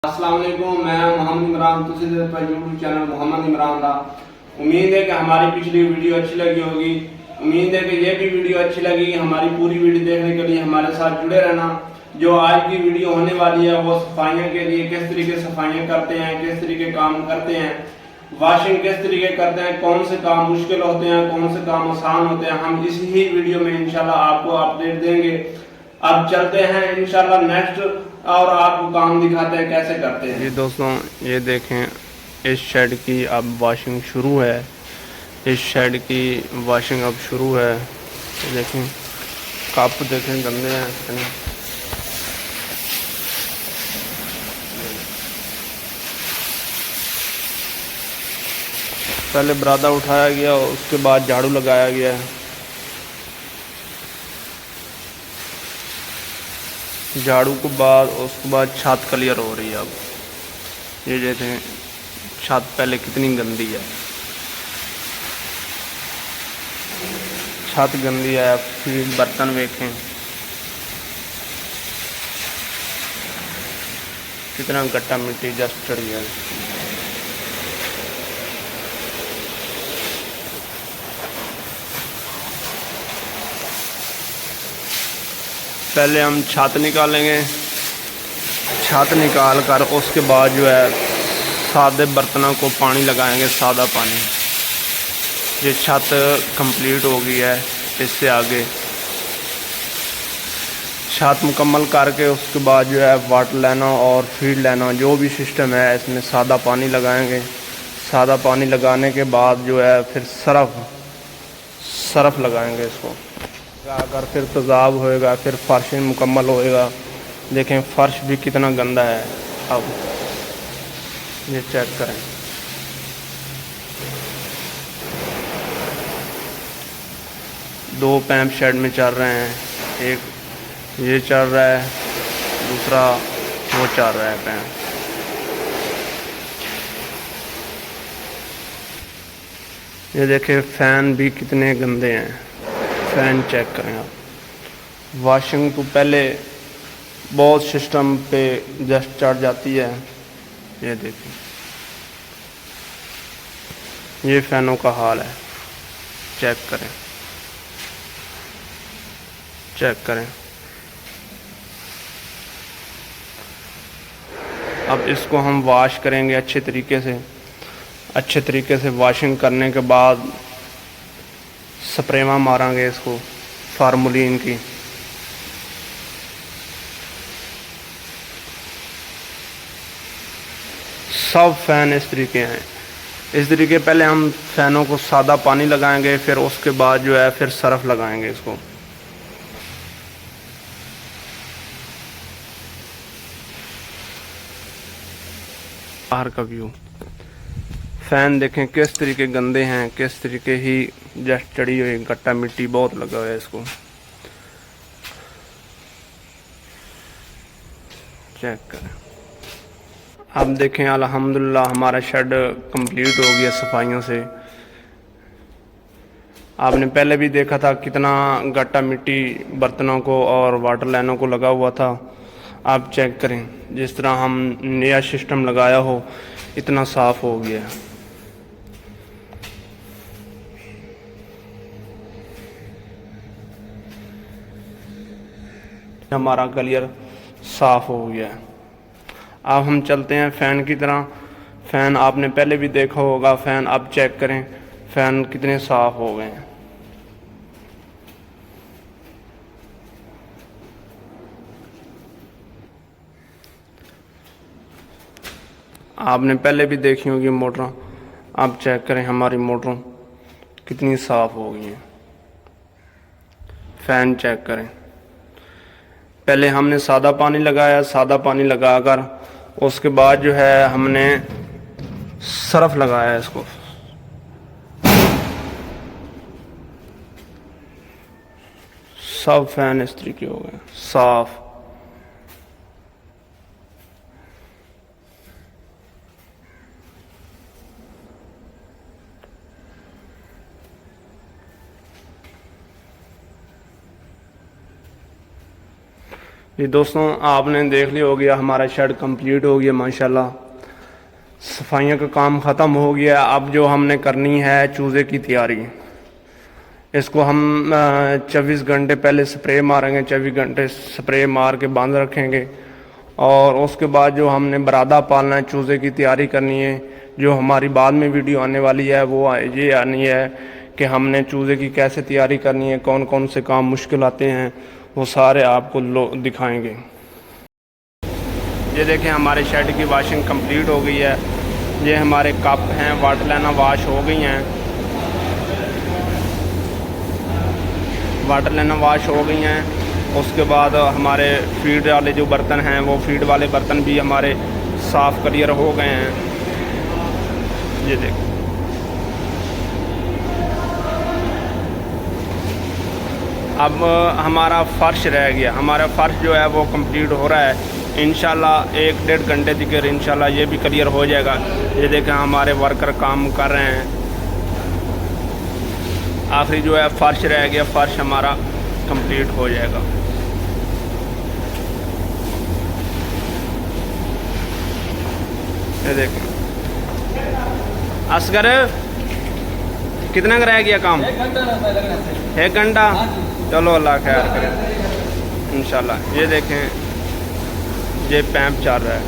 अस्सलाम वालेकुम, मैं मोहम्मद इमरान। तुसी देख पर यूट्यूब चैनल मोहम्मद इमरान का। उम्मीद है कि हमारी पिछली वीडियो अच्छी लगी होगी। उम्मीद है कि ये भी वीडियो अच्छी लगी। हमारी पूरी वीडियो देखने के लिए हमारे साथ जुड़े रहना। जो आज की वीडियो होने वाली है वो सफाइयों के लिए, किस तरीके से सफाइयाँ करते हैं, किस तरीके काम करते हैं, वॉशिंग किस तरीके करते हैं, कौन से काम मुश्किल होते हैं, कौन से काम आसान होते हैं, हम इसी ही वीडियो में इंशाल्लाह आपको अपडेट देंगे। अब चलते हैं इंशाल्लाह नेक्स्ट और आपको काम दिखाते हैं कैसे करते हैं। जी दोस्तों, ये देखें, इस शेड की अब वॉशिंग शुरू है। इस शेड की वॉशिंग अब शुरू है। ये देखें, कप देखें गंदे हैं। पहले बरादा उठाया गया, उसके बाद झाड़ू लगाया गया। झाड़ू के बाद उसके बाद छत क्लियर हो रही है। अब ये देखें, छत पहले कितनी गंदी है। छत गंदी है। फिर बर्तन देखें कितना गट्टा मिट्टी जस्ट चढ़ी है। पहले हम छत निकालेंगे। छत निकाल कर उसके बाद जो है सादे बर्तनों को पानी लगाएंगे, सादा पानी। ये छत कंप्लीट हो गई है। इससे आगे छत मुकम्मल करके उसके बाद जो है वाटर लेना और फीड लेना, जो भी सिस्टम है इसमें सादा पानी लगाएंगे। सादा पानी लगाने के बाद जो है फिर सरफ लगाएंगे इसको। अगर फिर तेज़ाब होएगा, फिर फर्शिंग मुकम्मल होएगा। देखें फर्श भी कितना गंदा है। अब ये चेक करें। दो पैम्प शेड में चल रहे हैं, एक ये चल रहा है, दूसरा वो चल रहा है पैम्प। ये देखें फ़ैन भी कितने गंदे हैं। फ़ैन चेक करें आप। वॉशिंग तो पहले बहुत सिस्टम पे जस्ट चढ़ जाती है। ये देखें, ये फ़ैनों का हाल है। चेक करें, चेक करें। अब इसको हम वॉश करेंगे अच्छे तरीके से। अच्छे तरीके से वॉशिंग करने के बाद स्प्रेवा मारेंगे इसको, फार्मूलिन की। सब फ़ैन इस तरीके हैं। इस तरीके पहले हम फ़ैनों को सादा पानी लगाएंगे, फिर उसके बाद जो है फिर सरफ लगाएंगे इसको। बाहर का व्यू, फ़ैन देखें किस तरीके गंदे हैं, किस तरीके ही जस्ट चढ़ी हुई गट्टा मिट्टी बहुत लगा हुआ है इसको। चेक करें। अब देखें अल्हम्दुलिल्लाह हमारा शेड कंप्लीट हो गया सफाइयों से। आपने पहले भी देखा था कितना गट्टा मिट्टी बर्तनों को और वाटर लाइनों को लगा हुआ था। आप चेक करें, जिस तरह हम नया सिस्टम लगाया हो इतना साफ़ हो गया। हमारा क्लियर साफ़ हो गया। अब हम चलते हैं फ़ैन की तरह। फ़ैन आपने पहले भी देखा होगा। फ़ैन अब चेक करें, फ़ैन कितने साफ़ हो गए हैं। आपने पहले भी देखी होगी मोटरों। अब चेक करें हमारी मोटरों कितनी साफ़ हो गई हैं। फ़ैन चेक करें। पहले हमने सादा पानी लगाया, सादा पानी लगाकर उसके बाद जो है हमने सरफ लगाया इसको। सब फ़ैन इस तरीके हो गए साफ़। जी दोस्तों, आपने देख लिया हो गया, हमारा शेड कंप्लीट हो गया माशाल्लाह। सफाइयों का काम ख़त्म हो गया। अब जो हमने करनी है चूज़े की तैयारी। इसको हम 24 घंटे पहले स्प्रे मारेंगे, 24 घंटे स्प्रे मार के बांध रखेंगे। और उसके बाद जो हमने बरादा पालना है, चूज़े की तैयारी करनी है। जो हमारी बाद में वीडियो आने वाली है वो ये आनी है कि हमने चूज़े की कैसे तैयारी करनी है, कौन कौन से काम मुश्किल आते हैं, वो सारे आपको दिखाएंगे। ये देखें, हमारे शेड की वाशिंग कंप्लीट हो गई है। ये हमारे कप हैं, वाटर लाइना वाश हो गई हैं, वाटर लाइना वाश हो गई हैं। उसके बाद हमारे फीड वाले जो बर्तन हैं, वो फीड वाले बर्तन भी हमारे साफ़ क्लियर हो गए हैं। ये देखें, अब हमारा फ़र्श रह गया। हमारा फ़र्श जो है वो कंप्लीट हो रहा है। इंशाल्लाह 1-1.5 घंटे तक इंशाल्लाह ये भी क्लियर हो जाएगा। ये देखें, हमारे वर्कर काम कर रहे हैं। आखिरी जो है फ़र्श रह गया, फ़र्श हमारा कंप्लीट हो जाएगा। ये देखें, असगर कितना का रह गया काम? 1 घंटा। चलो अल्लाह खैर करे इंशाल्लाह। ये देखें, ये पैंप चल रहा है।